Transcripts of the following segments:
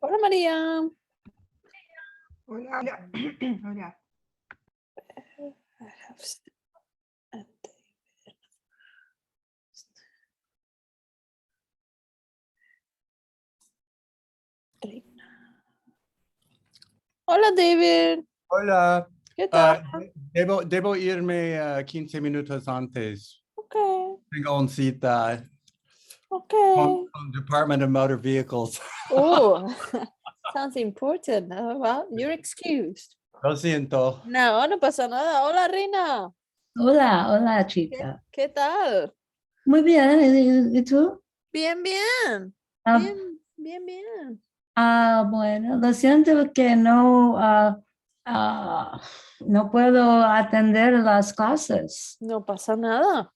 Hola María. Hola, hola. Hola. I have and David. Hola David. Hola. ¿Qué tal? Debo irme 15 minutos antes. Okay. Tengo una cita Okay. con Department of Motor Vehicles. Oh, sounds important. Oh, well, you're excused. Lo siento. No, no pasa nada. Hola Rina. Hola, hola chica. ¿Qué tal? Muy bien, ¿y tú? Bien, bien. Ah, Bien. bueno, lo siento que no, no puedo atender las clases. No pasa nada.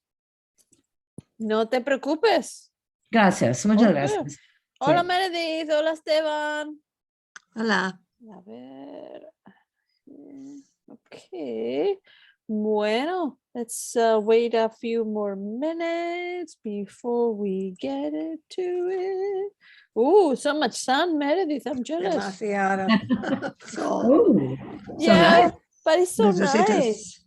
No te preocupes. Gracias, muchas Ok. gracias. Hola Sí. Meredith, hola Esteban. Hola. A ver. Okay. Bueno, let's wait a few more minutes before we get into it. Oh, so much sun, Meredith. I'm jealous. Demasiado. Oh, so Yeah, nice. but it's so Necesitas- nice.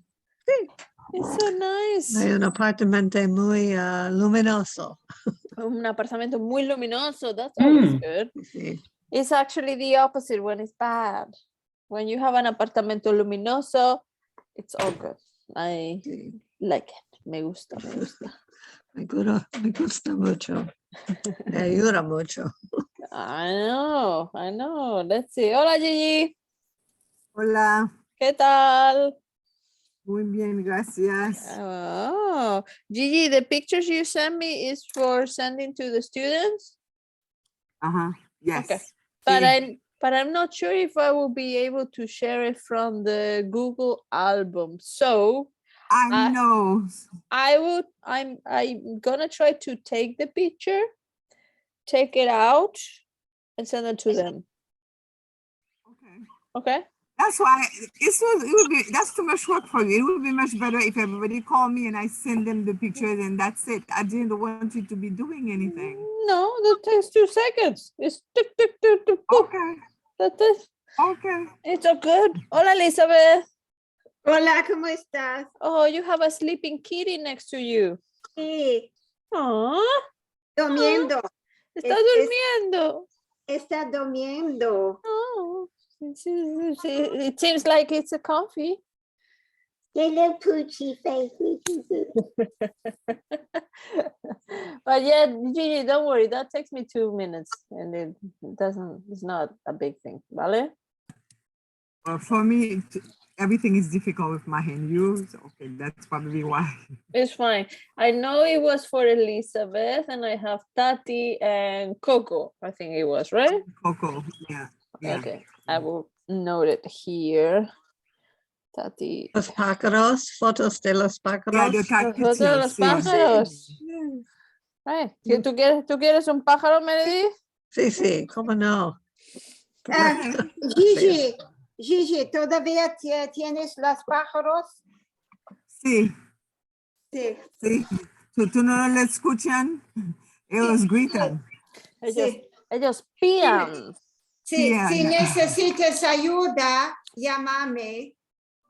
It's so nice. Hay un apartamento muy luminoso. Un apartamento muy luminoso. That's always good. Sí. It's actually the opposite when it's bad. When you have an apartamento luminoso, it's all good. I Sí. like it. Me gusta. Me gusta mucho. Me ayuda mucho. I know. Let's see. Hola Gigi. Hola, ¿Qué tal? muy bien, gracias. Oh, Gigi, the pictures you sent me is for sending to the students. Yes. Okay. But Sí. I'm not sure if I will be able to share it from the Google album. So I know. I'm gonna try to take the picture, take it out, and send it to them. Okay. Okay. That's why that's too much work for you. It would be much better if everybody called me and I send them the pictures and that's it. I didn't want you to be doing anything. No, that takes 2 seconds. It's tick, tick, tick, tick, boop. Okay. That's it. Okay. It's all good. Hola, Elizabeth. Hola, ¿cómo estás? Oh, you have a sleeping kitty next to you. Sí, Aw, durmiendo. está Es- durmiendo. Está durmiendo. Oh, it seems like it's a coffee. Hello, Poochie face. But yeah, Gigi, don't worry. That takes me 2 minutes, and it's not a big thing, ¿vale? Well, for me, everything is difficult with my hand. Okay, that's probably why. It's fine. I know it was for Elizabeth, and I have Tati and Coco. I think it was, right? Coco, yeah. Okay, I will note it here. Tati. Los pájaros, fotos de los pájaros. Yeah, the Foto de los sí. pájaros. Ay, ¿tú quieres un pájaro, Meredith? Sí, cómo no. Gigi, ¿todavía tienes los pájaros? Sí. Sí. Sí. ¿Tú no le escuchan? Ellos gritan. Ellos pían. Sí, Yeah, si yeah. necesitas ayuda, llámame.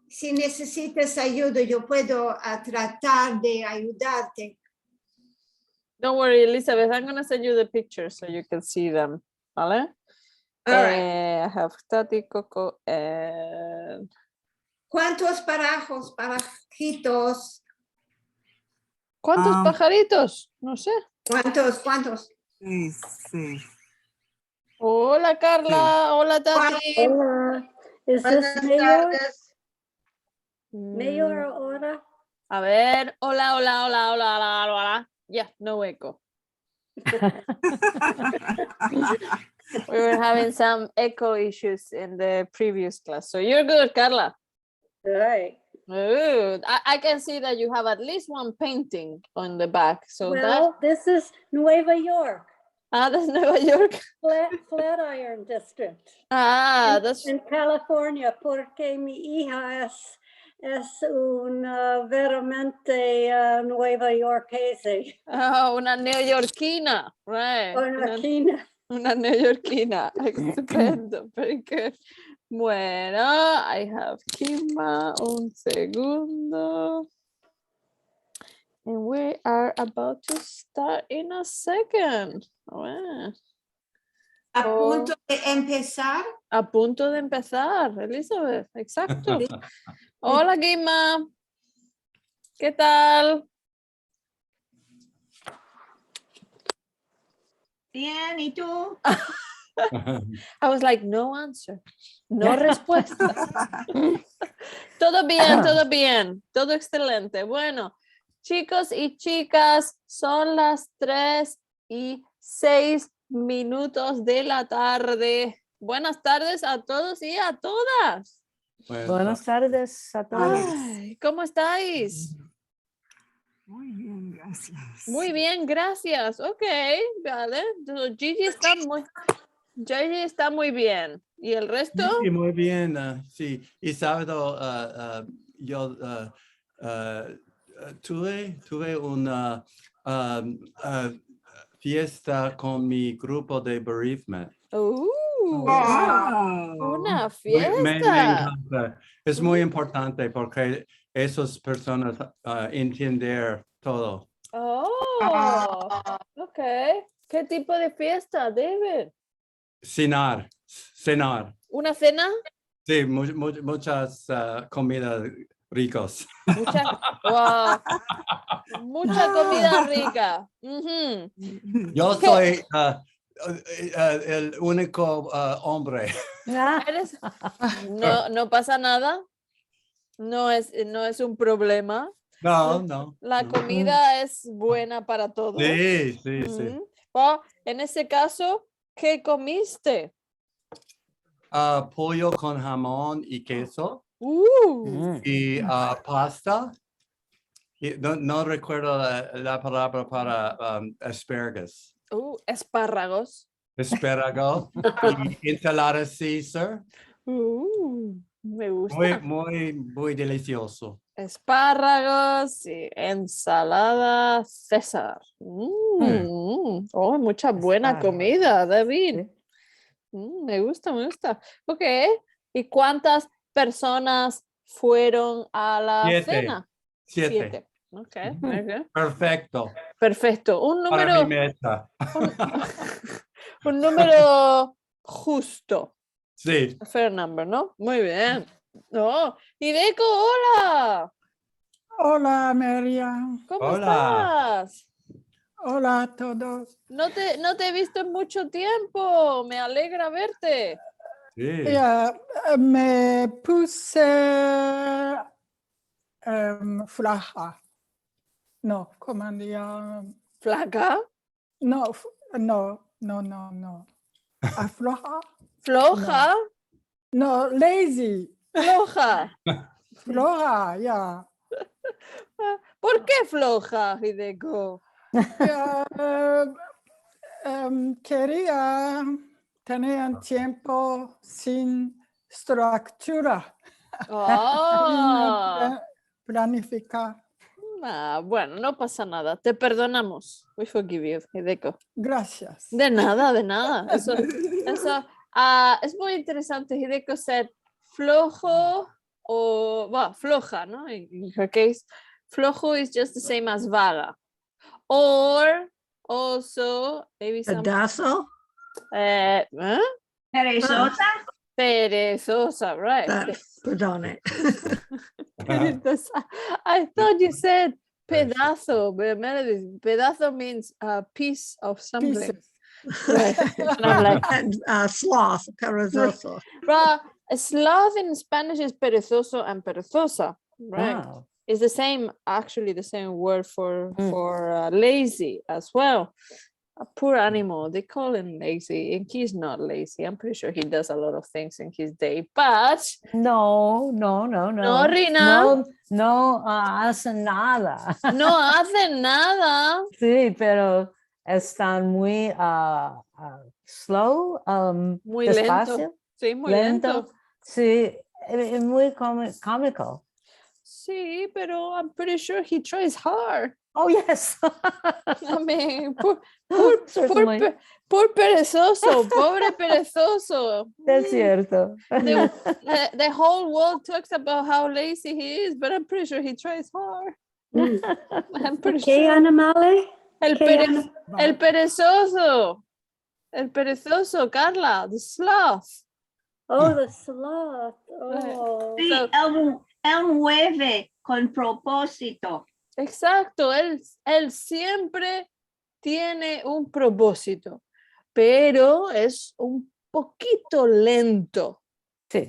Si necesitas ayuda, yo puedo tratar de ayudarte. Don't worry, Elizabeth. I'm going to send you the pictures so you can see them. ¿Vale? All right. I have Tati, Coco, and... ¿Cuántos parajitos? ¿Cuántos pajaritos? No sé. ¿Cuántos? Sí. Hola, Carla. Hola, Tati. Hola, ¿es Buenas Mayor? tardes. Mayor ahora? A ver. Hola. Yeah, no echo. We were having some echo issues in the previous class. So you're good, Carla. Right. Ooh, I can see that you have at least one painting on the back. So Well, this is Nueva York, that's Nueva York. Flatiron District. That's In California, porque mi hija es es una veramente Nueva Yorkese. Oh, una neoyorquina, right. Una quina. Una neoyorquina. Estupendo. Very good. Bueno, I have Kima. Un segundo. And we are about to start in a second. Bueno, A punto de empezar. a punto de empezar, Elizabeth. Exacto. Hola, Kima. ¿Qué tal? Bien, ¿y tú? I was like, no answer. No respuesta. Todo bien, todo bien. Todo excelente. Bueno, chicos y chicas, son las 3:06 de la tarde. Buenas tardes a todos y a todas. Buenas tardes a todos. Ay, ¿cómo estáis? Muy bien, gracias. Muy bien, gracias. Ok, vale. Gigi está muy bien. ¿Y el resto? Sí, muy bien, sí. Y sábado yo tuve una fiesta con mi grupo de bereavement. Wow. Una Me fiesta. encanta. Es muy importante porque esas personas entienden todo. Oh, ok. ¿Qué tipo de fiesta, David? Cenar. ¿Una cena? Sí, muchas comidas ricos. Wow, mucha comida rica. Ujú. Yo ¿Qué? soy el único hombre. ¿Eres? No pasa nada. No es un problema. No. La no. comida es buena para todos. Sí. Ujú. Oh, en ese caso, ¿qué comiste? Pollo con jamón y queso Uh, y pasta. Y no recuerdo la palabra para asparagus. espárragos. Espárrago y ensalada César. Me gusta. Muy delicioso. Espárragos y ensalada César. Oh, mucha buena Espárragos. comida, David. Sí. Me gusta. Ok. ¿Y cuántas personas fueron a la cena? 7. Ok, ok. Perfecto. Perfecto. Para mi mesa. Un número justo. Sí. A fair number, ¿no? Muy bien. Oh, Hideko, hola. Hola, Miriam. ¿Cómo Hola. estás? Hola a todos. No te he visto en mucho tiempo. Me alegra verte. Sí. Ya, me puse flaja. No, ¿cómo diría? ¿Flaca? No, no. ¿Afloja? ¿Floja? No, lazy. Floja. Floja, ya. ¿Por qué floja, Hideko? Ya, quería tener un tiempo sin estructura. Ah, Planificar. bueno, no pasa nada. Te perdonamos. We forgive you, Hideko. Gracias. De nada. Eso, es muy interesante. Hideko said flojo o floja, ¿no? In her case, flojo is just the same as vaga. Or also maybe some Pedazo. Perezosa. perezosa, right? Perdone. Perezosa. I thought you said pedazo, but Meredith, pedazo means a piece of something. Pieces. Right. And I'm like, And sloth, perezoso. sloth in Spanish is perezoso and perezosa, right? Wow. It's the same word for lazy as well. A poor animal, they call him lazy, and he's not lazy. I'm pretty sure he does a lot of things in his day, but No. No, Rina. No hacen nada. no hace nada. Sí, pero están muy slow, Muy despacio, lento. Sí, muy lento. lento. Sí, es muy cómico. Sí, pero I'm pretty sure he tries hard. Oh, yes. I mean, poor Certainly. poor perezoso, pobre perezoso. Es cierto. The whole world talks about how lazy he is, but I'm pretty sure he tries hard. I'm pretty ¿Qué sure. animales? El, ¿Qué pere- el perezoso. El perezoso, Carla, the sloth. Oh, the sloth. Oh. Sí, So- él mueve con propósito. Exacto, él siempre tiene un propósito, pero es un poquito lento, Sí.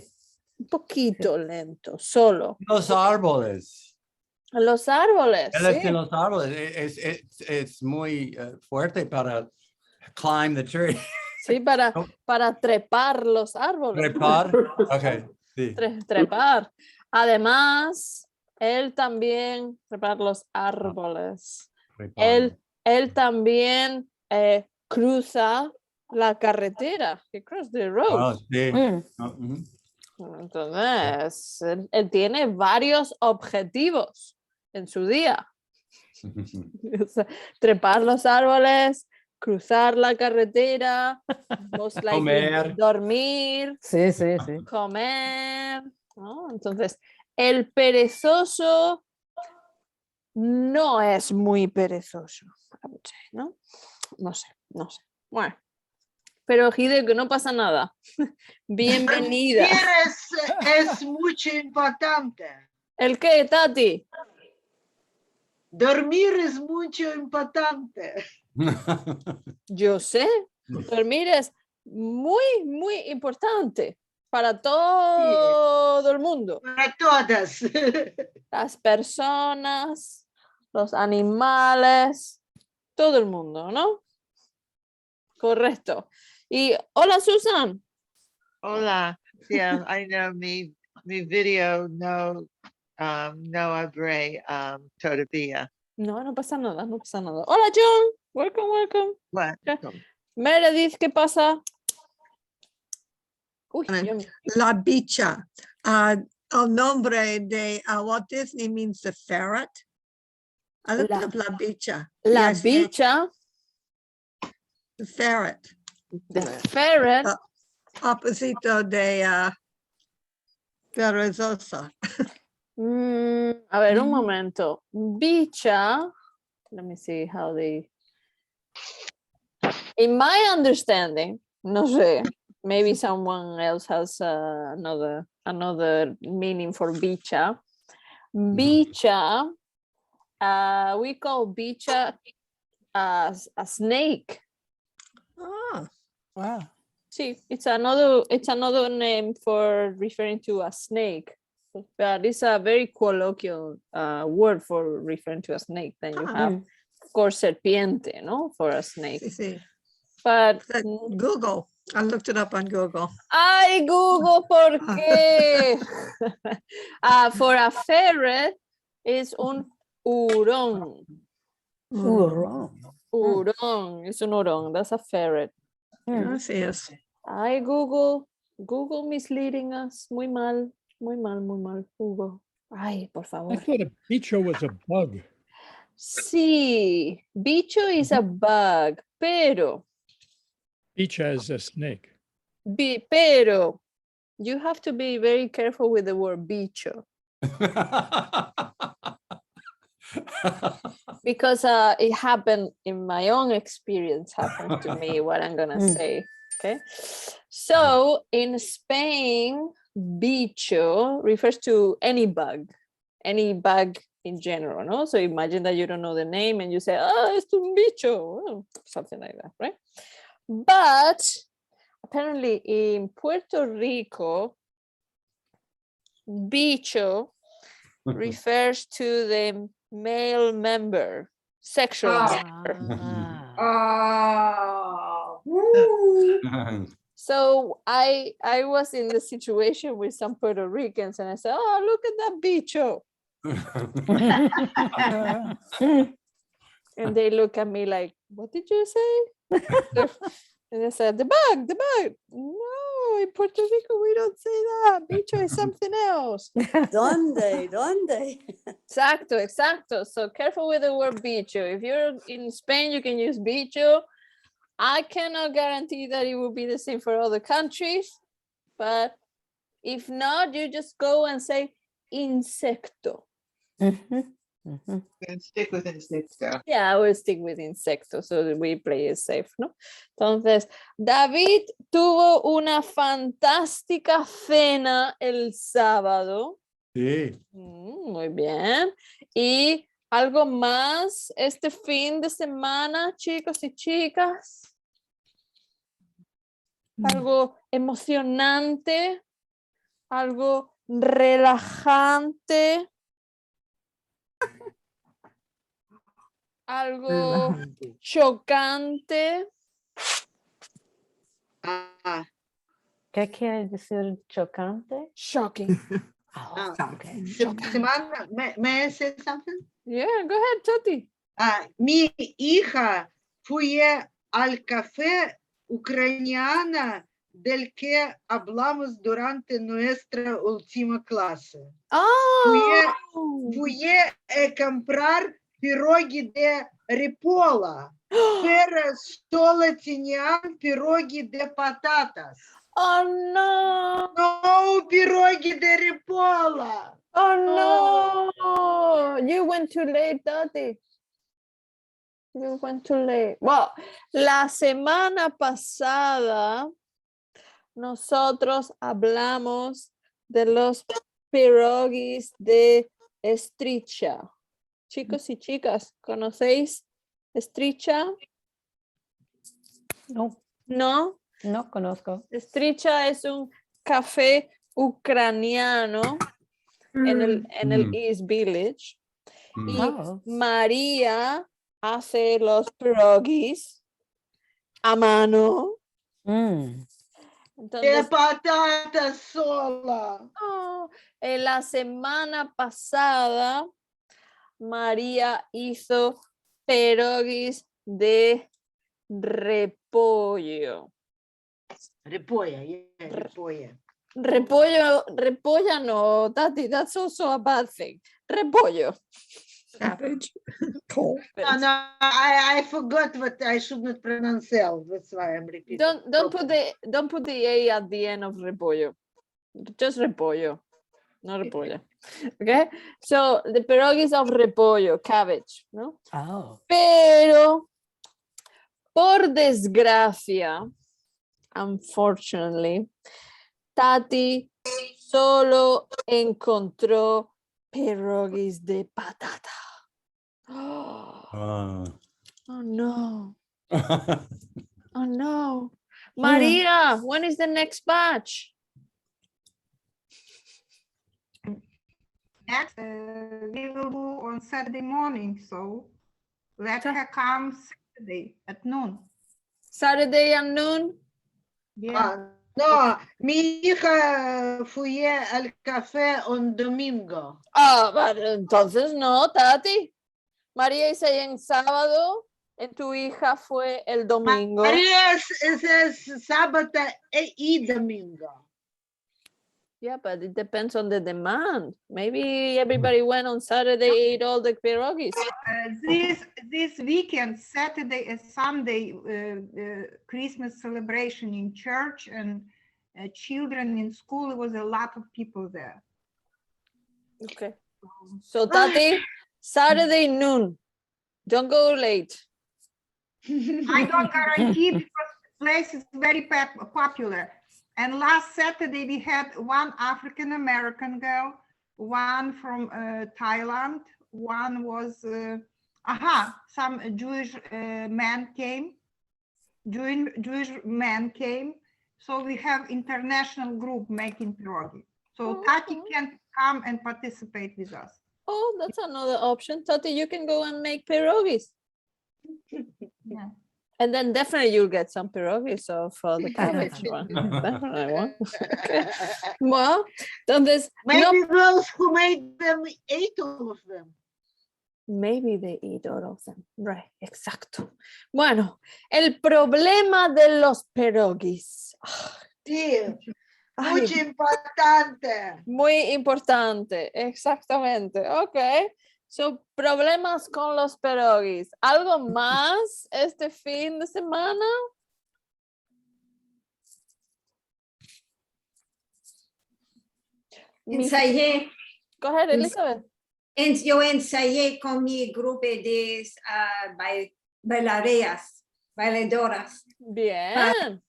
un poquito lento, solo. Los árboles. Los árboles, Él es sí, en los árboles. Es muy fuerte para climb the tree. sí, para trepar los árboles. Trepar. Ok, sí. Trepar. Además, él también trepar los árboles. Trepar. Él también cruza la carretera. He crossed the road. Ah, sí. Mm. Ah, ujú. Entonces, él tiene varios objetivos en su día. O sea, trepar los árboles, cruzar la carretera, most likely Comer. dormir, Sí, sí, sí. comer, ¿no? Entonces, el perezoso no es muy perezoso, I would say, ¿no? No sé. Bueno, pero Hideko, no pasa nada. Bienvenida. Es mucho importante. ¿El qué, Tati? Dormir es mucho importante. Yo sé, dormir es muy, muy importante para todo el mundo. Para todas. Las personas, los animales, todo el mundo, ¿no? Correcto. Y hola, Susan. Hola. Yeah, I know mi video no abre todavía. No pasa nada, no pasa nada. Hola, John. Welcome. Bueno, Meredith, ¿qué pasa? Uy, Hola. Dios mío. La bicha. El nombre de Walt Disney means the ferret. I looked La- up La bicha. La Yes, bicha, the ferret. the ferret. Opposito de perezosa. A ver, un momento. Bicha. Let me see how they. In my understanding, no sé, maybe someone else has another meaning for bicha. Bicha, we call bicha as a snake. Ah, Wow. See, it's another name for referring to a snake. But it's a very colloquial word for referring to a snake. Then you have, of course, serpiente, no, for a snake. sí, sí. But Google. I looked it up on Google. ay, Google, ¿por qué? For a ferret is un hurón. Hurón. Hurón, es un hurón. That's a ferret. Así es. Ay, Google misleading us. Muy mal, Google. Ay, por I favor. thought a bicho was a bug. Sí, bicho is a bug, pero Bicha is a snake. pero you have to be very careful with the word bicho because it happened in my own experience, happened to me, what I'm gonna say. Okay, so in Spain, bicho refers to any bug in general, no? So imagine that you don't know the name and you say, oh, it's un bicho, oh, something like that, right? But apparently in Puerto Rico, bicho refers to the male member, sexual member. Ah. Oh. So I was in the situation with some Puerto Ricans and I said, oh, look at that bicho. And they look at me like, what did you say? And they said, the bug. No, in Puerto Rico, we don't say that. Bicho is something else. ¿Dónde? ¿Dónde? Exacto, exacto. So careful with the word bicho. If you're in Spain, you can use bicho. I cannot guarantee that it will be the same for other countries, but if not, you just go and say insecto. Ujú, ujú. And stick with insecto. Yeah, I will stick with insecto, so that we play it safe, ¿no? Entonces, David tuvo una fantástica cena el sábado. Sí. Muy bien. ¿Y algo más este fin de semana, chicos y chicas? Algo emocionante, algo relajante, algo chocante. Ah, ¿Qué quiere decir chocante? Shocking. Ah, ah, okay. semana, may I say something? Yeah, go ahead, Toti. Mi hija fue al café ucraniana del que hablamos durante nuestra última clase. Oh, Fui a comprar pirogi de ripolla, pero solo tenían pirogi de patatas. oh no. No pirogi de ripolla. Oh no. You went too late, Tati. You went too late. Well, la semana pasada nosotros hablamos de los pierogis de Estricha. Chicos y chicas, ¿conocéis Estricha? No, ¿No? no conozco. Estricha es un café ucraniano en el East Village. Y Oh. María hace los pierogis a mano. De Entonces, patatas sola. en la semana pasada, María hizo pierogis de repollo. Ripolla, yeah, ripolla. Repollo no, Tati, that's also a bad thing. Repollo. Cabbage. No, I forgot what I should not pronounce L. That's why I'm repeating. Don't put the A at the end of repollo. Just repollo, no repollo. Okay, so the pierogis of repollo, cabbage, ¿no? Oh. Pero por desgracia, unfortunately, Tati solo encontró pierogis de patata. Ah. Oh no. Oh no. Maria, when is the next batch? Next, we will do on Saturday morning, so let her come Saturday at noon. Saturday at noon? Yeah. No, mi hija fue al café un domingo. Pero entonces no, Tati. María dice en sábado, en tu hija fue el domingo. María es sábado y domingo. Yeah, but it depends on the demand. Maybe everybody went on Saturday, ate all the pierogis. This weekend, Saturday and Sunday, Christmas celebration in church and children in school. There was a lot of people there. Okay. So Tati, Saturday noon. Don't go late. I don't guarantee because the place is very popular. And last Saturday we had one African-American girl, one from Thailand, one was, some Jewish man came, Jewish man came. So we have international group making pierogi. So Tati can come and participate with us. Oh, that's another option. Tati, you can go and make pierogis. Yeah. And then definitely you'll get some pierogis of the cabbage one. Definitely one. Okay. Well, entonces, Maybe those who made them ate all of them. maybe they eat all of them. Right, exacto. Bueno, el problema de los pierogis. Sí, Ay, mucho importante. muy importante, exactamente. Ok. So, problemas con los pierogies. ¿Algo más este fin de semana? Ensayé, Go ahead, Elizabeth. yo ensayé con mi grupo de bailadoras, Bien.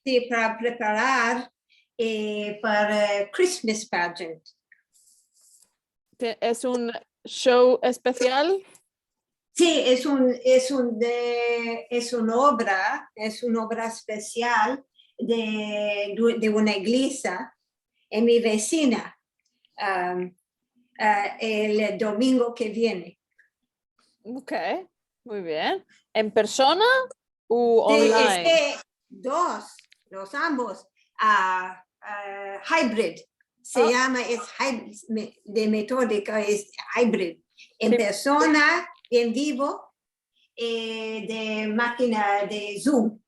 sí, para preparar para Christmas pageant. ¿Es un show especial? Sí, es una obra especial de una iglesia en mi vecina el domingo que viene. Ok, muy bien. ¿En persona u Sí, online? los ambos, hybrid. Se Oh. llama, de metódica, es hybrid. En Sí. persona, en vivo, de máquina de Zoom.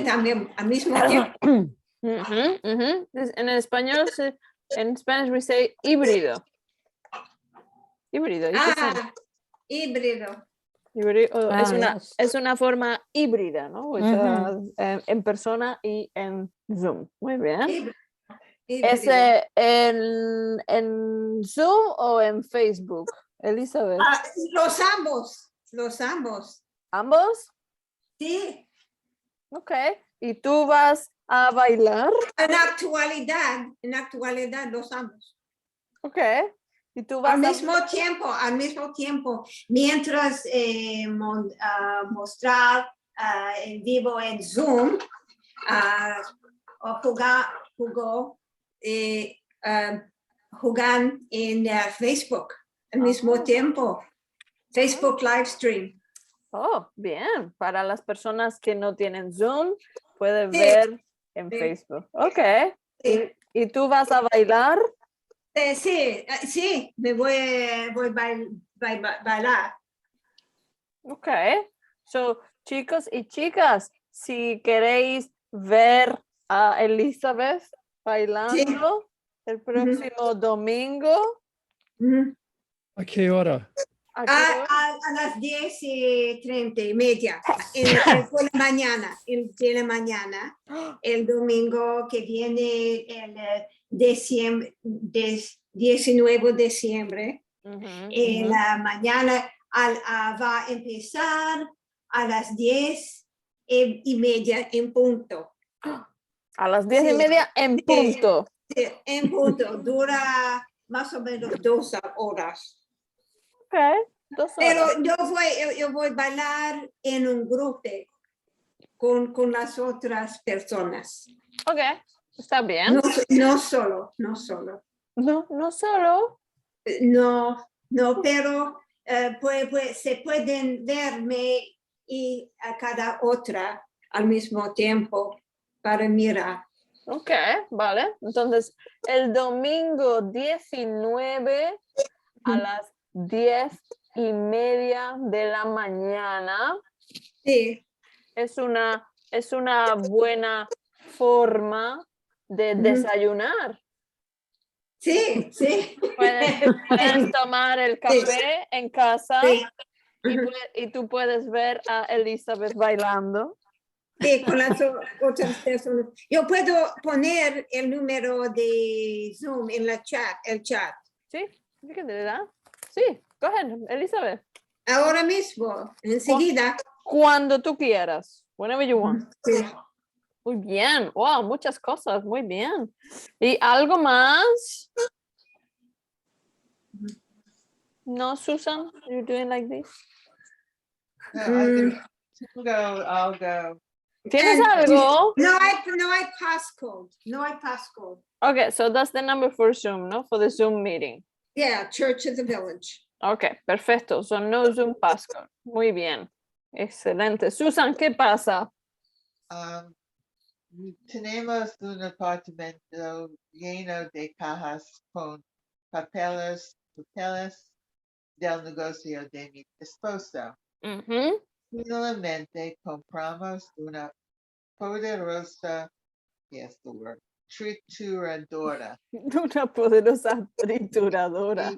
También al mismo tiempo. Ujú, ujú. En español, en Spanish we say híbrido. Híbrido, it's the same. Híbrido. Híbrido, yes. es una forma híbrida, ¿no? With, en persona y en Zoom. Muy bien. Híbrido. ¿Es en Zoom o en Facebook, Elizabeth? Los ambos. ¿Ambos? Sí. Ok. ¿Y tú vas a bailar? En actualidad los ambos. Ok. ¿Y tú vas Al mismo tiempo, mientras mostrar en vivo en Zoom, jugar en Facebook al mismo tiempo. Facebook live stream. Oh, bien. Para las personas que no tienen Zoom, pueden Sí. ver en Sí. Facebook. Ok. Sí. ¿Y tú vas a bailar? Sí, me voy a bailar. Ok. So, chicos y chicas, si queréis ver a Elizabeth bailando el próximo domingo, ¿A qué hora? ¿a qué hora? A las 10:30 por la mañana, de la mañana, el domingo que viene, el 19 de diciembre, en la mañana va a empezar a las 10:30 en punto. A las 10:30 en punto. Sí, en punto, dura más o menos 2 horas. Ok, 2 horas. Pero yo voy a bailar en un grupo con las otras personas. Ok, está bien. No solo. No solo. No, pero se pueden verme y a cada otra al mismo tiempo para mirar. Ok, vale. Entonces, el domingo 19 a las 10:30 de la mañana. Sí. Es una buena forma de desayunar. Sí. Puedes tomar el café en casa Sí. y tú puedes ver a Elizabeth bailando. Sí, con las otras personas. Yo puedo poner el número de Zoom en el chat. Sí, ¿verdad? Sí, go ahead, Elizabeth. Ahora mismo, enseguida. Cuando tú quieras, whenever you want. Sí. Muy bien, wow, muchas cosas, muy bien. ¿Y algo más? No, Susan, you're doing like this. I'll go. ¿Tienes algo? No hay passcode. Okay, so that's the number for Zoom, ¿no? For the Zoom meeting. Yeah, Church of the Village. Okay, perfecto. So no Zoom passcode. Muy bien. Excelente. Susan, ¿qué pasa? Tenemos un apartamento lleno de cajas con papeles del negocio de mi esposo. Finalmente compramos una poderosa Yes, the word. Trituradora. Una poderosa trituradora.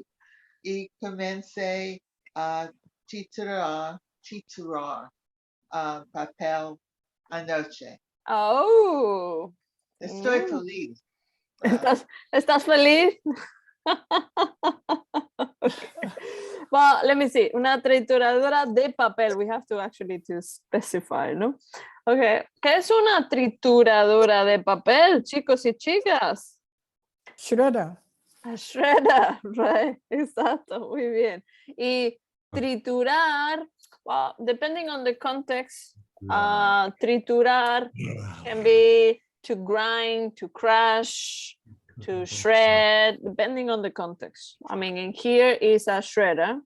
Y comencé a triturar papel anoche. Oh. Estoy Mm. feliz. ¿Estás feliz? Okay. Well, let me see. Una trituradora de papel. We have to actually to specify, ¿no? Okay. ¿Qué es una trituradora de papel, chicos y chicas? Shredder. A shredder, right? Exacto, muy bien. Y triturar, well, depending on the context, triturar can be to grind, to crush, to shred, depending on the context. I mean, in here is a shredder,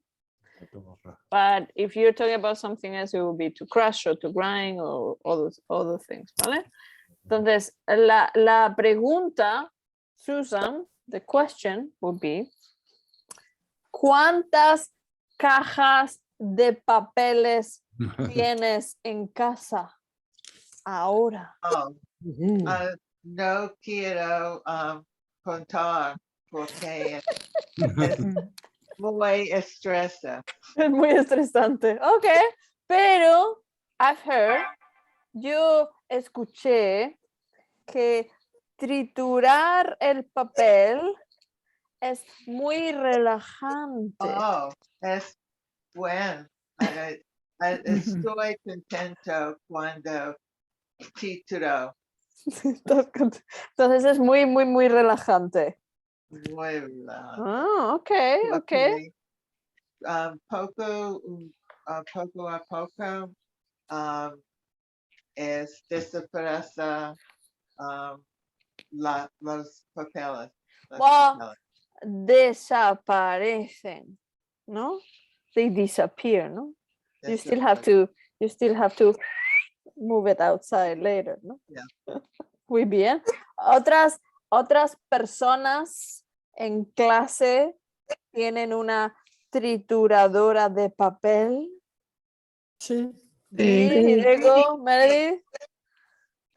but if you're talking about something else, it will be to crush or to grind or other things, ¿vale? Entonces, la pregunta, Susan, the question would be, ¿cuántas cajas de papeles tienes en casa ahora? Oh, no quiero contar porque es muy estresante. Es muy estresante. Ok, pero I've heard, yo escuché que triturar el papel es muy relajante. Oh, es bueno. Estoy contento cuando trituro. Entonces es muy, muy, muy relajante. Muy relajante. Ah, ok, ok. Poco a poco desaparece los papeles. Well, desaparecen, ¿no? They disappear, ¿no? You still have to move it outside later, ¿no? Yeah. Muy bien. Otras personas en clase tienen una trituradora de papel. Sí. Diego, Meredith,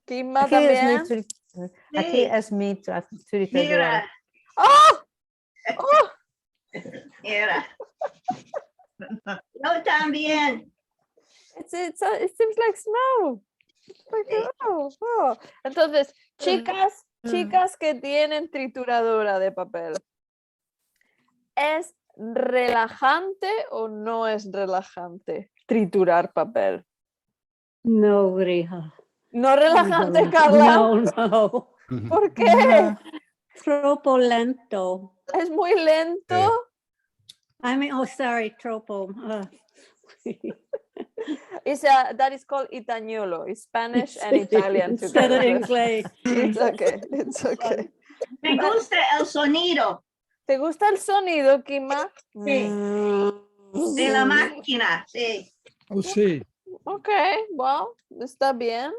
Kimma también. Aquí es mi trituradora. Mira, ¡Oh! ¡Oh! mira. Yo también. It seems like snow. Like, oh. Entonces, chicas que tienen trituradora de papel, ¿es relajante o no es relajante triturar papel? No, Grija. ¿No relajante, Carla? No. ¿Por qué? Tropo lento. Es muy lento. I mean, oh, sorry, tropo. That is called Itañolo. It's Spanish and Italian Instead of together. English. It's okay. It's okay. Me gusta el sonido ¿Te gusta el sonido, Kima? de la máquina, sí. Oh, sí. Ok, well, está bien.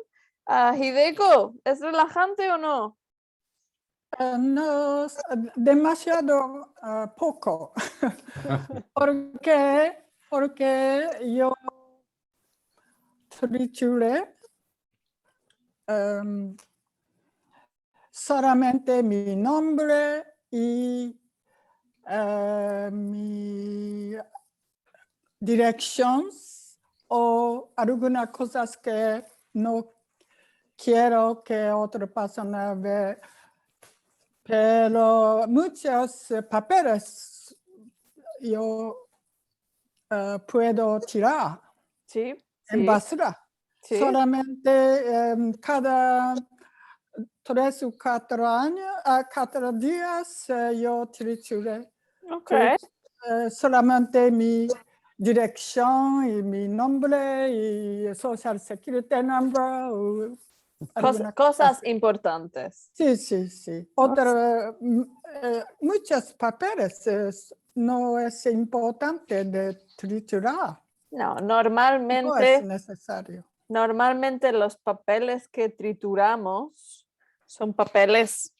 Hideko, ¿es relajante o no? No, demasiado poco. Porque yo trituré solamente mi nombre y mi dirección o algunas cosas que no quiero que otra persona vea. Pero muchos papeles yo puedo tirar Sí. en basura. Sí. Solamente cada 3 o 4 años, 4 días yo trituré. Ok. Solamente mi dirección y mi nombre y Social Security Number. Cosas importantes. Sí. Muchos papeles no es importante de triturar. No, No es necesario. Normalmente los papeles que trituramos son papeles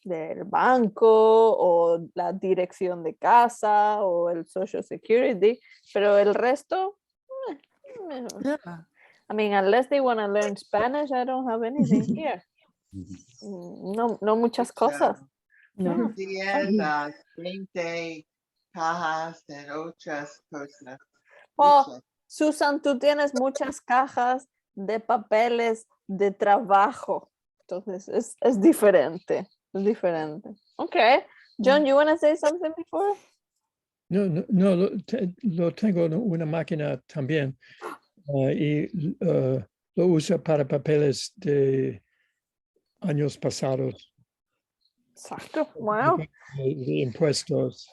del banco o la dirección de casa o el Social Security, pero el resto, Yeah. I mean, unless they want to learn Spanish, I don't have anything here. No muchas cosas. No. 10, 20 cajas and otras cosas. Oh, Muchas. Susan, tú tienes muchas cajas de papeles de trabajo. Entonces, es diferente. Es diferente. Okay. John, you want to say something before? No, lo tengo en una máquina también y lo uso para papeles de años pasados, Exacto. Wow. de impuestos.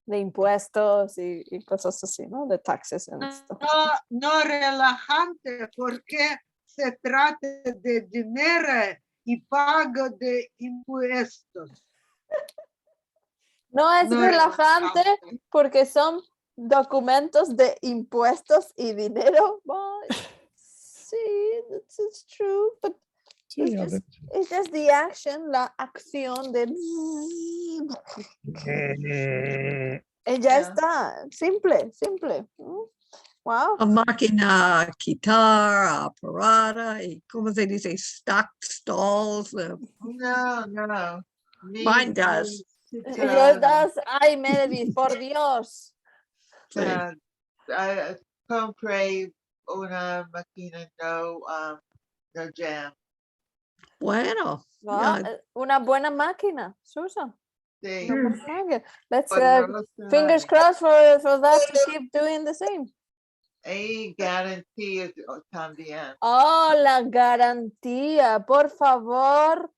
De impuestos y cosas así, ¿no? De taxes and stuff. No relajante porque se trata de dinero y pago de impuestos. No es No relajante relajante. porque son documentos de impuestos y dinero. Well, sí, it's true, but Sí, it's a just, it's just the action, la acción de... ver. Y ya está, simple. Wow. A máquina, quitar, aparato, y ¿cómo se dice? Stock stalls. No. Mine does. Yours does. Ay, Meredith, por Dios. Sí. Compré una máquina no jam. Bueno, Well, ya, una buena máquina, Susan. Sí. Una buena máquina. Let's Poderosa. fingers crossed for that to keep doing the same. Hay garantía también. Oh, la garantía, por favor.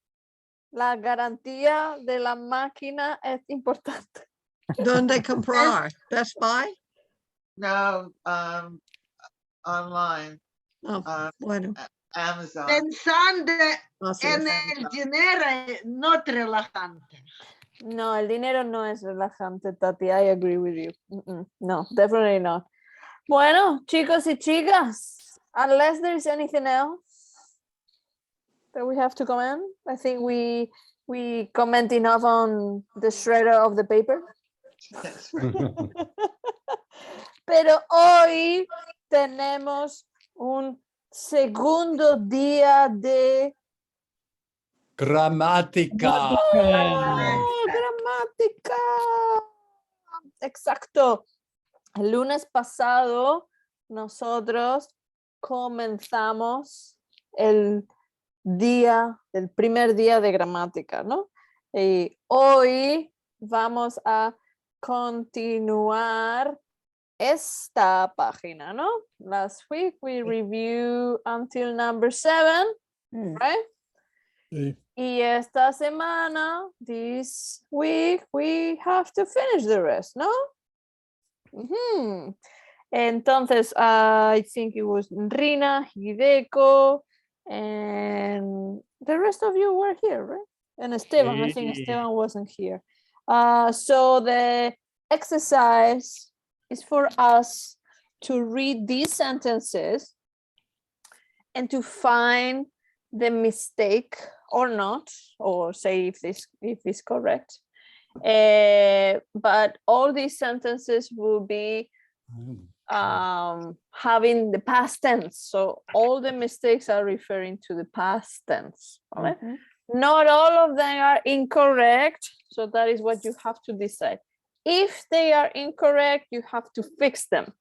La garantía de la máquina es importante. ¿dónde comprar? Best Buy? No, online, Oh, bueno. Amazon. Pensando Así en es. el dinero, no relajante. No, el dinero no es relajante, Tati. I agree with you. No, definitely not. Bueno, chicos y chicas, unless there's anything else that we have to comment, I think we comment enough on the shredder of the paper. That's right. Pero hoy tenemos un segundo día de Gramática. gramática. Exacto. El lunes pasado nosotros comenzamos el primer día de gramática, ¿no? Y hoy vamos a continuar esta página, ¿no? Last week we reviewed until number 7, right? Sí. Y esta semana, this week, we have to finish the rest, ¿no? Entonces, I think it was Rina, Hideko, and the rest of you were here, right? And Esteban, I think Sí. Esteban wasn't here. So the exercise is for us to read these sentences and to find the mistake or not, or say if it's correct. But all these sentences will be having the past tense. So all the mistakes are referring to the past tense. Right? Not all of them are incorrect. So that is what you have to decide. If they are incorrect, you have to fix them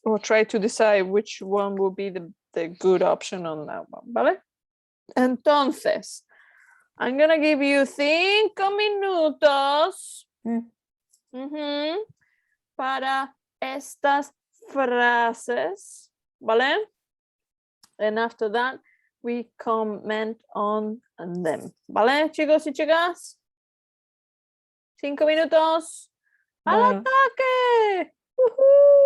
or try to decide which one will be the good option on that one. ¿Vale? Entonces, I'm going to give you 5 minutos para estas frases, ¿vale? And after that, we comment on them, ¿vale, chicos y chicas? 5 minutos. ¡Al Bueno. ataque! ¡Woohoo!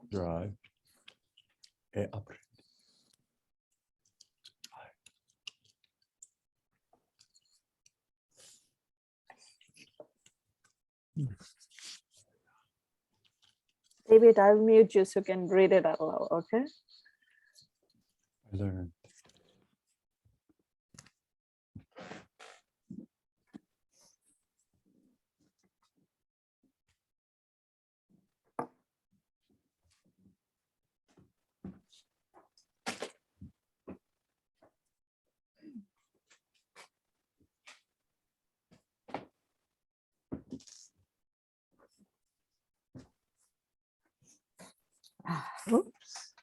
Drive. Aprende. David, I'll mute you so you can read it out loud, okay? I learned. Oops.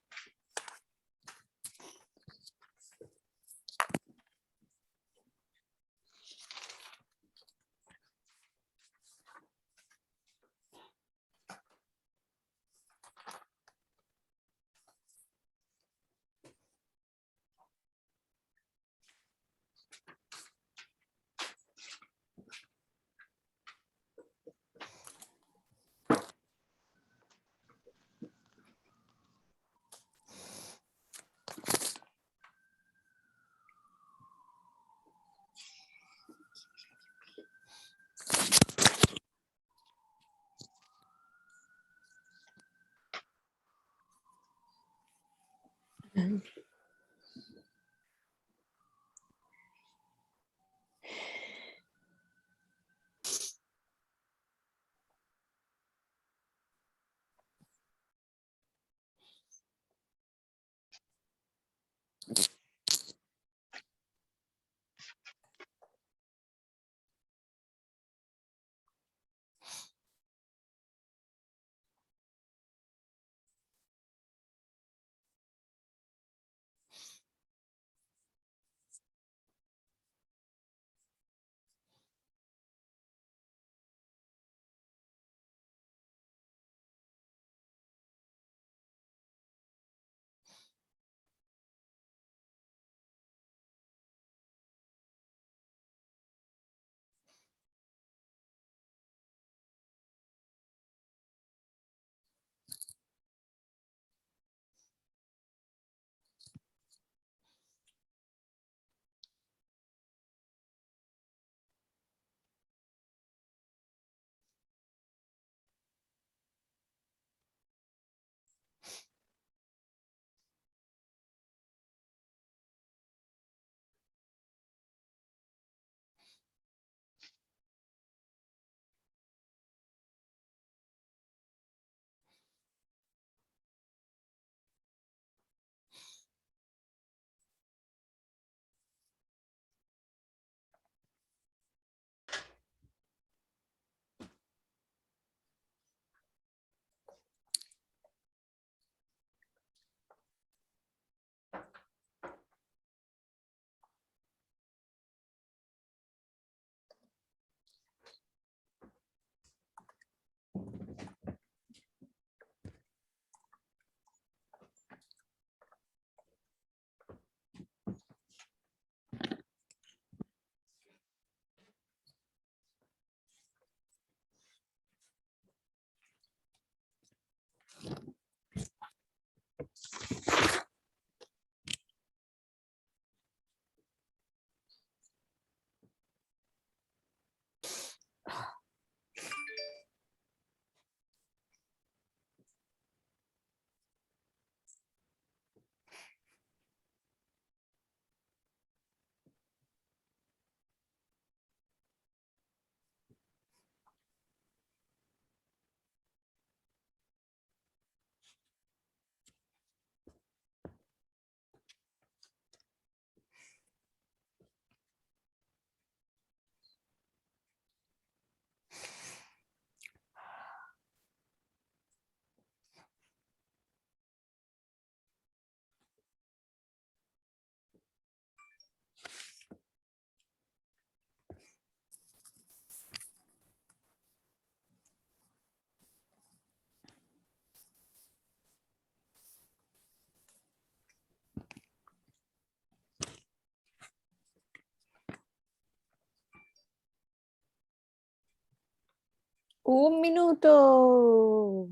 Un minuto.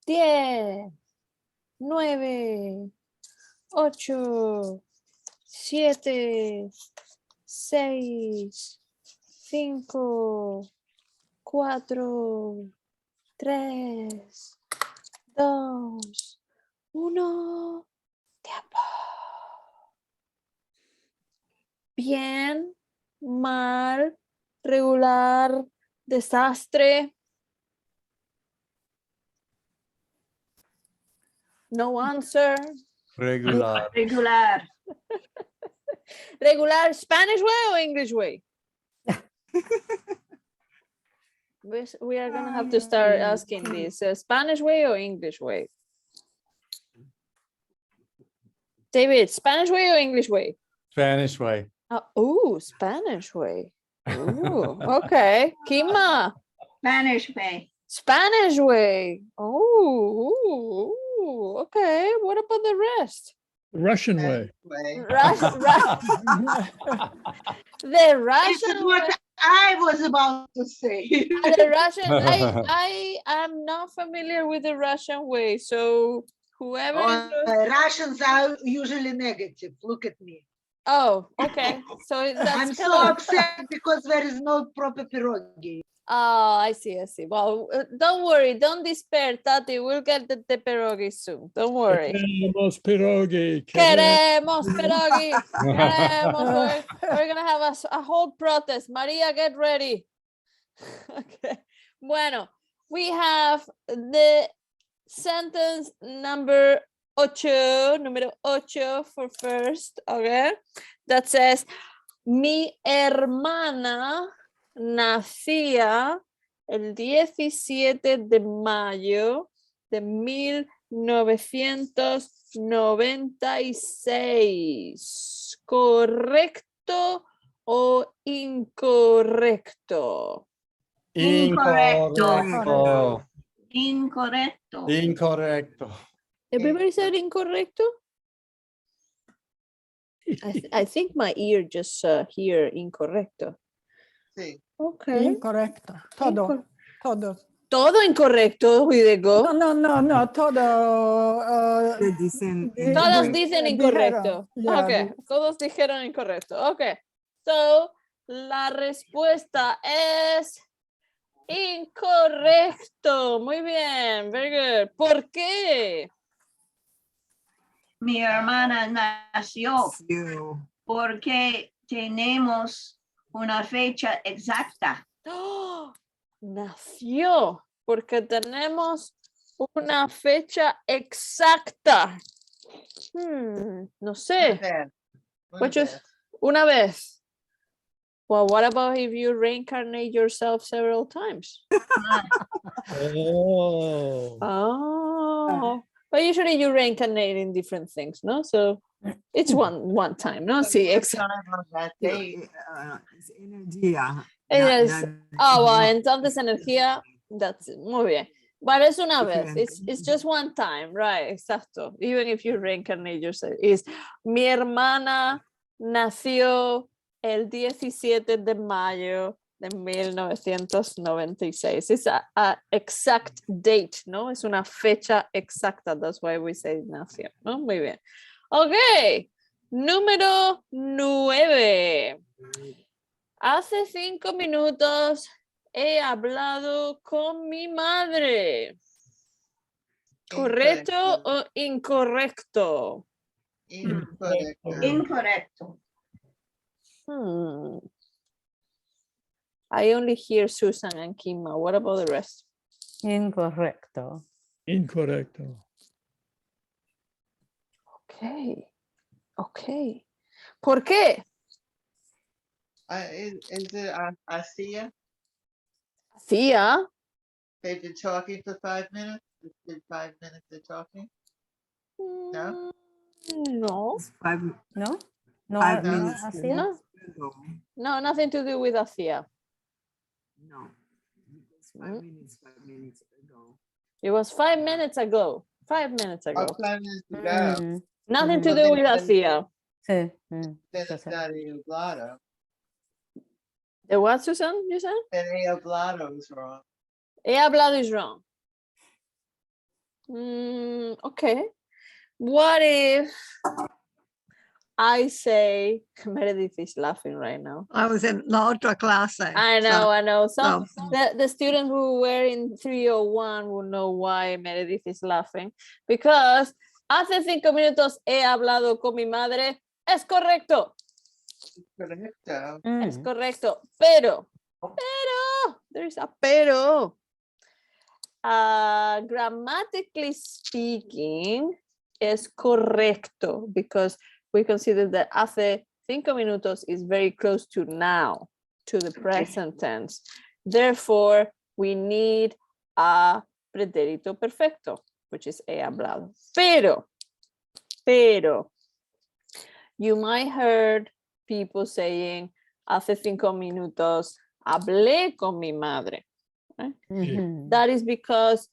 10, 9, 8, 7, 6, 5, 4, 3, 2, 1. Tiempo. Bien, mal, regular, desastre. No answer. Regular. Regular. Regular Spanish way or English way? We are gonna have to start asking this. Spanish way or English way? David, Spanish way or English way? Spanish way. Oh, Spanish way. Ooh, okay. Kima, Spanish way. Spanish way. Oh, okay. What about the rest? Russian way. The This Russian is what way. I was about to say. The Russian. I am not familiar with the Russian way. So whoever. Russians are usually negative. Look at me. Oh, okay. So that's I'm kind so of. upset because there is no proper pierogi. Oh, I see. Well, don't worry. Don't despair, Tati. We'll get the pierogi soon. Don't worry. Queremos pierogi. Queremos pierogi. Queremos. We're gonna have a whole protest. Maria, get ready. Okay. Bueno, we have the sentence number 8, número 8 for first, okay? That says, mi hermana nacía el 17 de mayo de 1996. ¿Correcto o incorrecto? Incorrecto. Incorrecto. Incorrecto. Everybody said incorrecto? I think my ear just hear incorrecto. Sí. Okay. Incorrecto. Todo. Todo. Todo incorrecto, Hideko. No, todo. Todos dicen incorrecto. Yeah, Okay. Todos dijeron incorrecto. Okay. So, la respuesta es incorrecto. Muy bien. Very good. ¿Por qué? Mi hermana nació porque tenemos una fecha exacta. ¡Oh! Nació porque tenemos una fecha exacta. No sé. Una vez. Well, what about if you reincarnate yourself several times? Oh. But usually you reincarnate in different things, no? So it's one time, no? Sí, exactly. Well, entonces energía, that's it. Muy bien. But es una vez. It's just one time, right? Exacto. Even if you reincarnate yourself. Mi hermana nació el 17 de mayo de 1996. It's a exact date, ¿no? Es una fecha exacta. That's why we say nació, ¿no? Muy bien. Ok. Número 9. Hace 5 minutos he hablado con mi madre. ¿Correcto o incorrecto? Incorrecto. I only hear Susan and Kima. What about the rest? Incorrecto. Incorrecto. Okay. ¿Por qué? Is it Asia? Hacía. They've been talking for 5 minutes? It's been 5 minutes of talking? No? No, No? No, 5 no, minutes Asia? no, ago. no, nothing to do with Athea. No. It's Mm. 5 minutes ago. It was 5 minutes ago. 5 minutes Oh, ago. 5 minutes ago. Mm, Nothing to Mhm. do with Then- Athea. sí, Then eso it's sí. not Eoblado. The what, Susan? You said? Then Eoblado is wrong. He hablado is wrong. Okay. What if I say Meredith is laughing right now? I was in la otra clase. I know. Some so- the students who were in 301 will know why Meredith is laughing. Because hace 5 minutos he hablado con mi madre. Es correcto. Correcto. Es Mm. correcto. Pero, there is a pero. Grammatically speaking, es correcto because we consider that hace 5 minutos is very close to now, to the present tense. Therefore, we need a pretérito perfecto, which is he hablado. Pero, you might heard people saying, hace 5 minutos hablé con mi madre. Mhm. That is because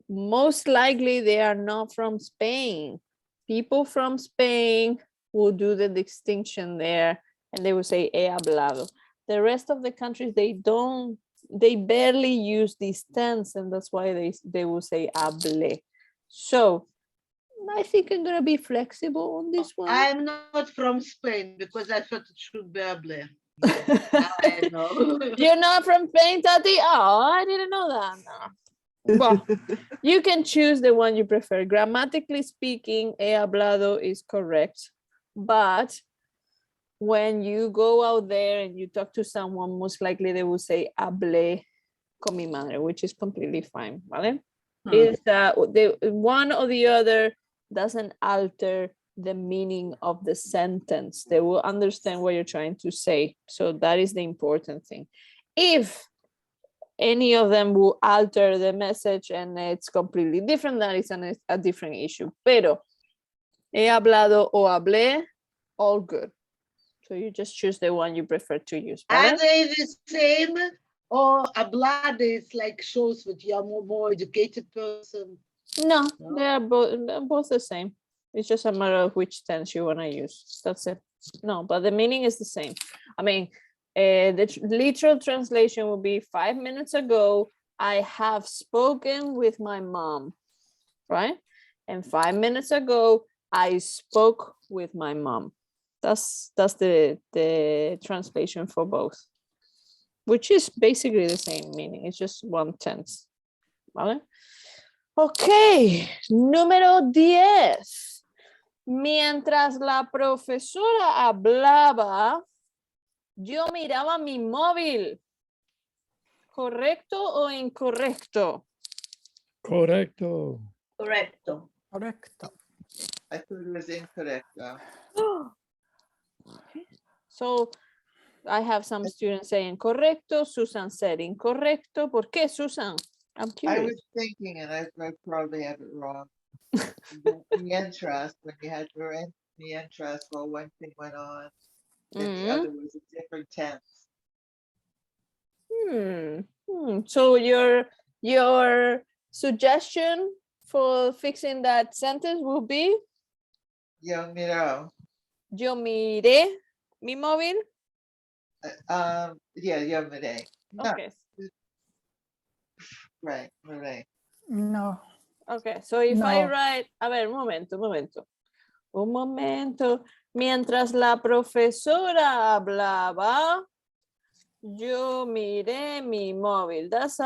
most likely they are not from Spain. People from Spain will do the distinction there and they will say he hablado. The rest of the countries, they barely use this tense, and that's why they will say hablé. So I think I'm gonna be flexible on this one. I'm not from Spain because I thought it should be Able. Now I know. You're not from Spain, Tati? Oh, I didn't know that. No. Well, you can choose the one you prefer. Grammatically speaking, he hablado is correct. But when you go out there and you talk to someone, most likely they will say hablé con mi madre, which is completely fine. ¿Vale? Is the one or the other doesn't alter the meaning of the sentence. They will understand what you're trying to say. So that is the important thing. If any of them will alter the message and it's completely different, that is a different issue. Pero he hablado o hablé, all good. So you just choose the one you prefer to use. Are ¿vale? they the same? Or Hablada is like shows that you are more educated person? No, No? they're both the same. It's just a matter of which tense you want to use. That's it. No, but the meaning is the same. I mean, the literal translation will be 5 minutes ago, I have spoken with my mom, right? And 5 minutes ago, I spoke with my mom. That's the translation for both, which is basically the same meaning. It's just one tense. ¿Vale? Ok, número 10. Mientras la profesora hablaba, yo miraba mi móvil. ¿Correcto o incorrecto? Correcto. Correcto. Correcto. I thought it was incorrect though. So I have some students saying correcto. Susan said incorrecto. ¿Por qué, Susan? I'm I curious. was thinking, and I probably have it wrong. The interest, when you had to enter the interest while one thing went on, and the other was a different tense. So your suggestion for fixing that sentence will be Yo miro. yo miré mi móvil. Yeah, yo miré. No, Okay. right. No. Okay. So if I No. write, a ver, un momento. Mientras la profesora hablaba, yo miré mi móvil. That's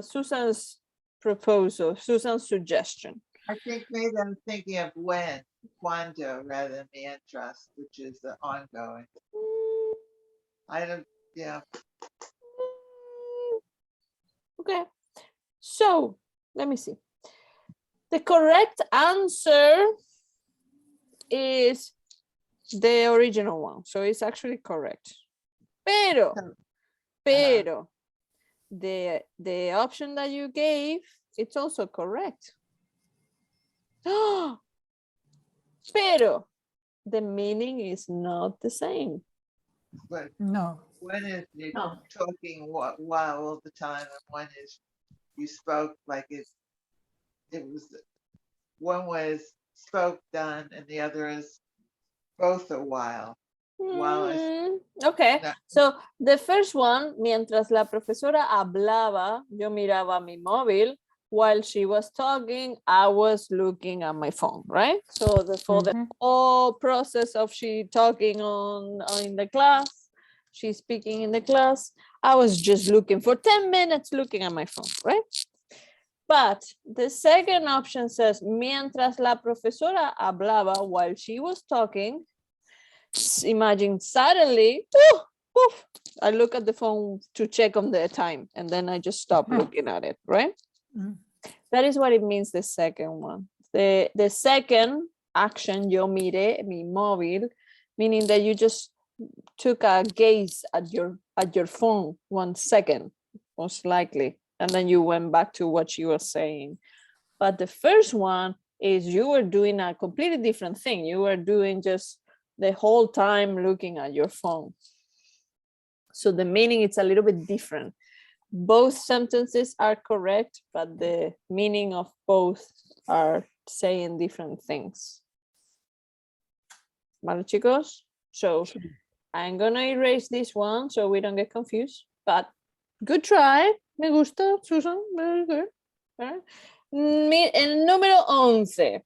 Susan's proposal, Susan's suggestion. I think maybe I'm thinking of when, cuando, rather than the interest, which is the ongoing. I don't, yeah. Okay. So let me see. The correct answer is the original one. So it's actually correct. Pero the option that you gave, it's also correct. Pero the meaning is not the same. But No. one is you're No. talking while all the time, and one is you spoke like it was, one was spoke done, and the other is both a while. While is Okay, that- so the first one, mientras la profesora hablaba, yo miraba mi móvil. While she was talking, I was looking at my phone, right? So for the whole process of she talking in the class, she's speaking in the class, I was just looking for 10 minutes looking at my phone, right? But the second option says, mientras la profesora hablaba, while she was talking, imagine suddenly, poof, I look at the phone to check on the time, and then I just stop looking at it, right? Mm. That is what it means, the second one. The second action, yo miré mi móvil, meaning that you just took a gaze at your phone 1 second, most likely, and then you went back to what you were saying. But the first one is you were doing a completely different thing. You were doing just the whole time looking at your phone. So the meaning is a little bit different. Both sentences are correct, but the meaning of both are saying different things. Vale, chicos? So I'm gonna erase this one so we don't get confused, but good try. Me gusta, Susan, very good. El número 11.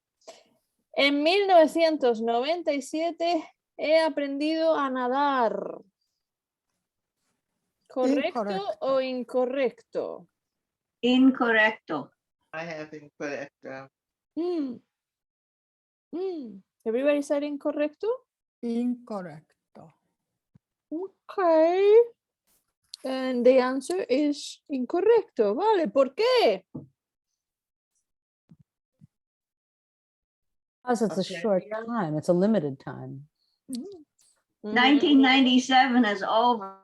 En 1997 he aprendido a nadar. ¿Correcto o incorrecto? Incorrecto. I have incorrecto. Everybody said incorrecto? Incorrecto. Okay. And the answer is incorrecto. Vale, ¿por qué? Because it's a short time. It's a limited time. 1997 is over.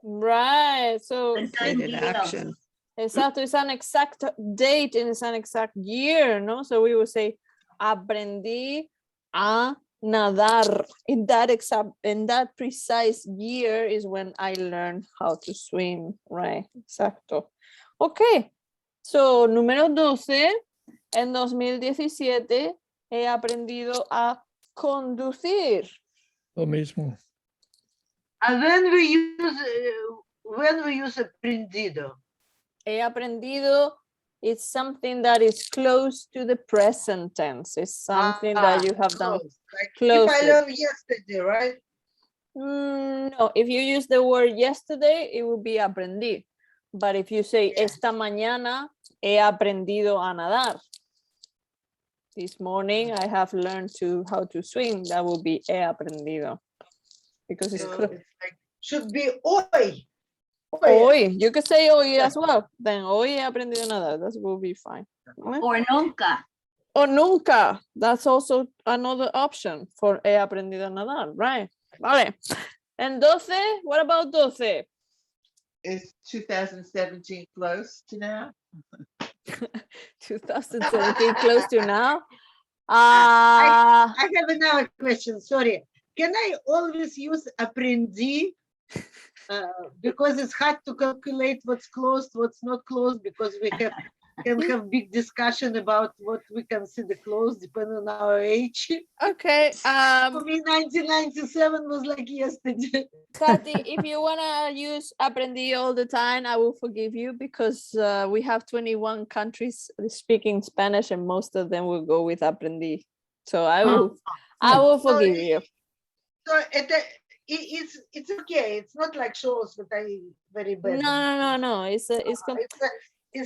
Right. So Stated action. exacto, it's an exact date and it's an exact year, no? So we would say aprendí a nadar. In that precise year is when I learned how to swim, right? Exacto. Okay. So número 12, en 2017 he aprendido a conducir. Lo mismo. And when we use aprendido, He aprendido, it's something that is close to the present tense. It's something that you have done close. Like close. if I learned yesterday, right? No, if you use the word yesterday, it would be aprendí. But if you say esta mañana he aprendido a nadar. This morning I have learned how to swim. That would be he aprendido. Because it's So close. it's like, should be hoy. Hoy, you could say hoy as well. Then hoy he aprendido a nadar. That will be fine. Or nunca. O nunca. That's also another option for he aprendido a nadar, right? Vale. And 12, what about 12? Is 2017 close to now? 2017 close to now? I have another question. Sorry. Can I always use aprendi? Because it's hard to calculate what's closed, what's not closed, because we can have big discussion about what we consider closed depending on our age. Okay. For me, 1997 was like yesterday. Tati, if you wanna use aprendí all the time, I will forgive you because we have 21 countries speaking Spanish and most of them will go with aprendí. So I will forgive you. So it's okay. It's not like shows that I very bad. No. It's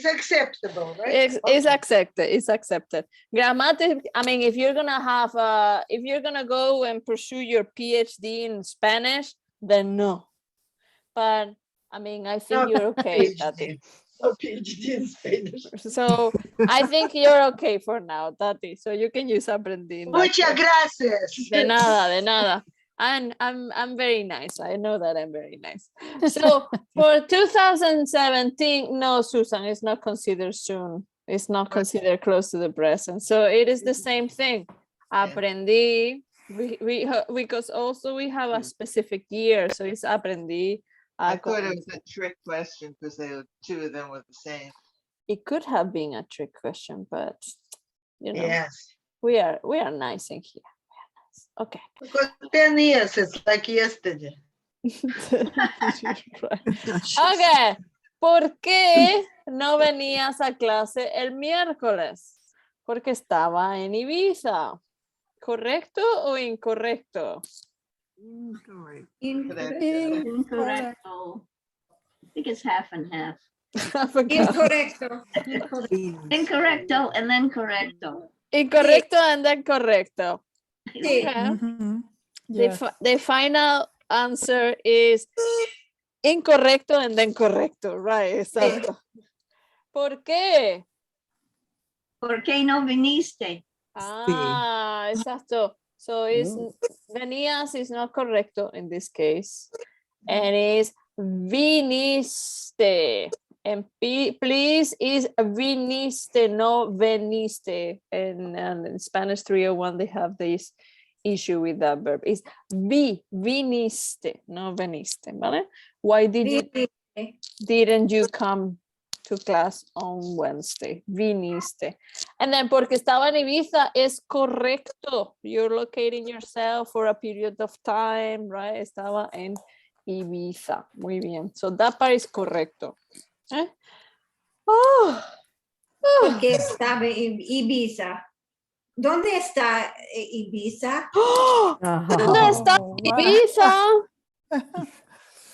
acceptable, right? It's accepted. It's accepted. Grammatic. I mean, if you're gonna go and pursue your PhD in Spanish, then no. But I mean, I think you're okay, Tati. No PhD in Spanish. So I think you're okay for now, Tati. So you can use aprendí. Muchas gracias. De nada, de nada. I'm very nice. I know that I'm very nice. So for 2017, no, Susan, it's not considered soon. It's not considered close to the present. So it is the same thing. Aprendí, because also we have a specific year, so it's aprendí. I thought it was a trick question because two of them were the same. It could have been a trick question, but you know, Yes. we are nice in here. We are nice. Okay. Because 10 years, it's like yesterday. Ok, ¿por qué no venías a clase el miércoles? Porque estaba en Ibiza. ¿Correcto o incorrecto? Incorrect. Incorrecto. I think it's half and half. Incorrecto. Incorrecto and then correcto. Incorrecto and then correcto. Sí. Okay. Mhm. The, Yes. the final answer is incorrecto and then correcto. Right, exacto. ¿Por qué? ¿Por qué no viniste? Ah, exacto. So it's venías is not correcto in this case. And it's viniste. And please is viniste, no veniste. And in Spanish 301, they have this issue with that verb. It's viniste, no veniste, ¿vale? Why didn't you come to class on Wednesday? Viniste. And then porque estaba en Ibiza es correcto. You're locating yourself for a period of time, right? Estaba en Ibiza. Muy bien. So that part is correcto. ¿Eh? Oh. Porque estaba en Ibiza. ¿Dónde está Ibiza? ¿Dónde está Oh, wow. Ibiza?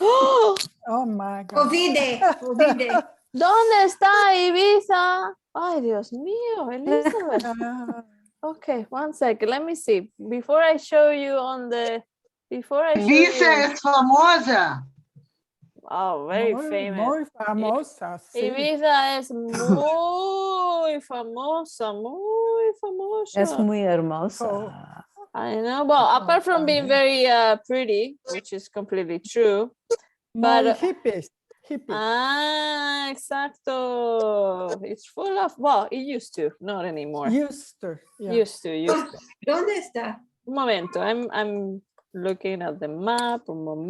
Oh, Oh my God. Ovide. ¿dónde está Ibiza? Ay, Dios mío, Elizabeth. Ah, Okay, one second. Let me see. Before I show you on the, Ibiza es famosa. Oh, very muy, famous. muy famosa, sí. Ibiza es muy famosa, muy famosa. Es muy hermosa. Oh. I know. Well, apart from being very pretty, which is completely true. Muy But hippies. ah, exacto. It's full of, well, it used to, not anymore. Used to. Yeah. Used to. ¿Dónde está? Un momento, I'm looking at the map. Un Dígame.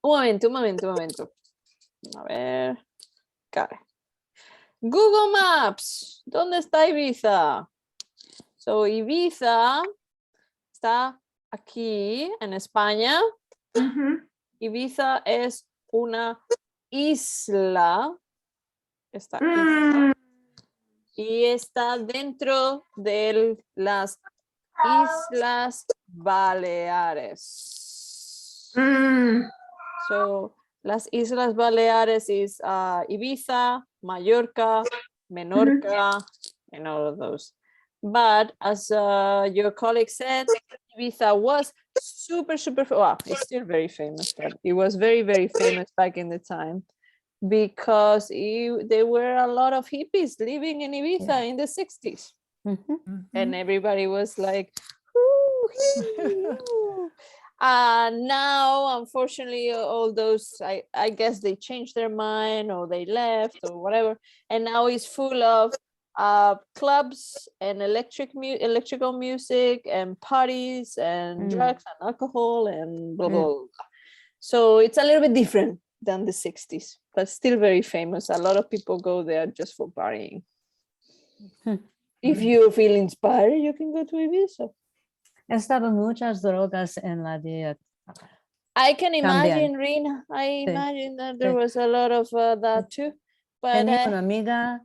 momento. Un momento. A ver. Care. Google Maps. ¿Dónde está Ibiza? So, Ibiza está aquí en España. Ibiza es una isla. Esta isla. Y está dentro de las Islas Baleares. So, las Islas Baleares is Ibiza, Mallorca, Menorca, and all of those. But as your colleague said, Ibiza was super, well, it's still very famous, but it was very, very famous back in the time because there were a lot of hippies living in Ibiza in the 60s. And everybody was like, ooh, ooh. Now, unfortunately, all those, I guess they changed their mind or they left or whatever. And now it's full of clubs and electrical music and parties and drugs and alcohol and blah, blah, blah. So it's a little bit different than the 60s, but still very famous. A lot of people go there just for partying. If you feel inspired, you can go to Ibiza. Estaban muchas drogas en la dieta. I can imagine, También. Rina. I Sí, imagine that there sí. was a lot of that too. But Tenía una amiga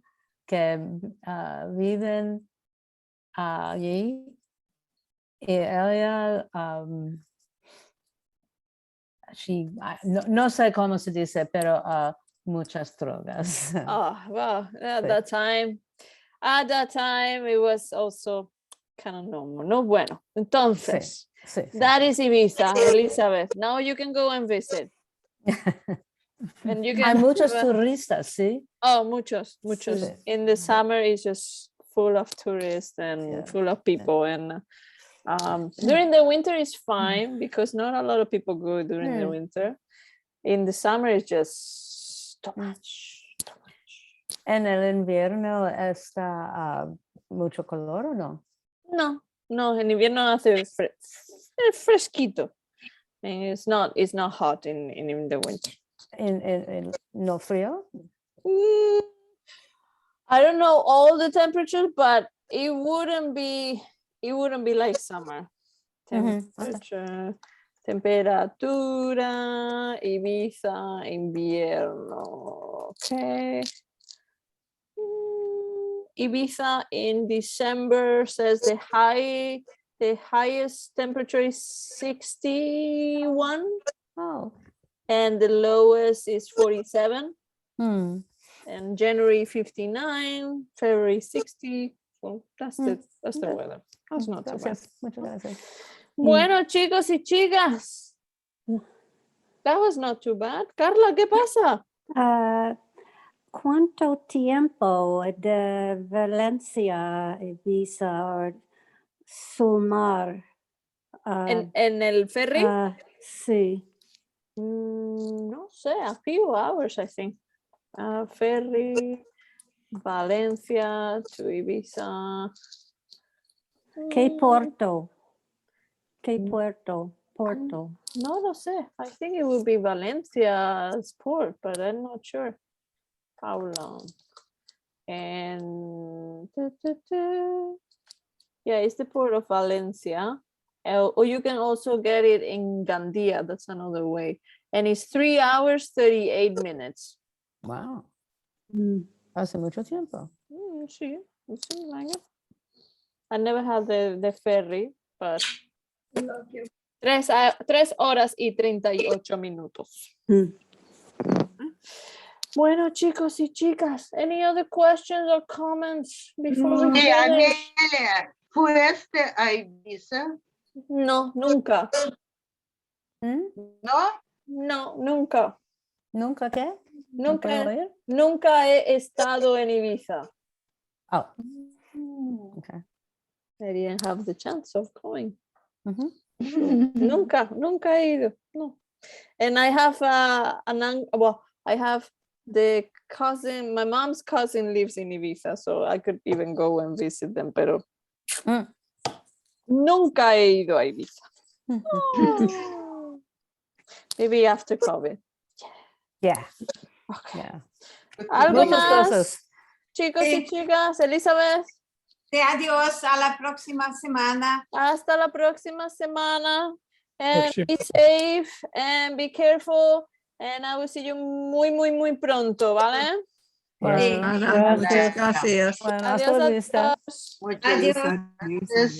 que vive allí y ella, no sé cómo se dice, pero muchas drogas. oh, well, at Sí. that time, it was also kind of normal. No bueno. Entonces, Sí, sí. that is Ibiza, Elizabeth. Now you can go and visit. And you Hay can muchos turistas, sí. Oh, muchos. Sí. In the summer, it's just full of tourists and Yeah. full of people. And During the winter is fine because not a lot of people go during the winter. In the summer it's just too much. ¿En el invierno está mucho calor o no? No, no, en invierno hace fresquito. And it's not hot in the winter. ¿No frío? I don't know all the temperatures, but it wouldn't be like summer. Temperature, temperatura, Ibiza, invierno. Okay. Ibiza in December says the highest temperature is 61. Oh. And the lowest is 47. Hmm. And January 59, February 60. So that's the weather. That's not too bad. Gracias. Muchas gracias. Bueno, chicos y chicas. That was not too bad. Carla, ¿qué pasa? ¿Cuánto tiempo de Valencia, Ibiza o Sumar? ¿En el ferry? Sí. No sé, a few hours, I think. Ferry, Valencia to Ibiza. ¿Qué puerto? ¿Qué puerto? Porto. No lo sé. I think it would be Valencia's port, but I'm not sure how long. And yeah, it's the port of Valencia. Or you can also get it in Gandia. That's another way. And it's 3 hours, 38 minutes. Wow. Hace mucho tiempo. Sí, I never had the ferry, but 3 horas y 38 minutos. Bueno, chicos y chicas, any other questions or comments before we finish? Amelia, ¿fuiste a Ibiza? No, nunca. ¿No? No, nunca. ¿Nunca qué? Nunca he estado en Ibiza. Oh. Okay. I didn't have the chance of going. Nunca he ido. No. And I have I have the cousin, my mom's cousin lives in Ibiza, so I could even go and visit them, pero nunca he ido a Ibiza. Maybe after COVID. Yeah. Okay. Yeah. ¿Algo Muchas más, cosas. chicos y chicas? Elizabeth. Adiós, a la próxima semana. Hasta la próxima semana. And be safe and be careful. And I will see you muy pronto, ¿vale? Muchas gracias. Bueno, Adiós hasta la a vista. todos. Adiós.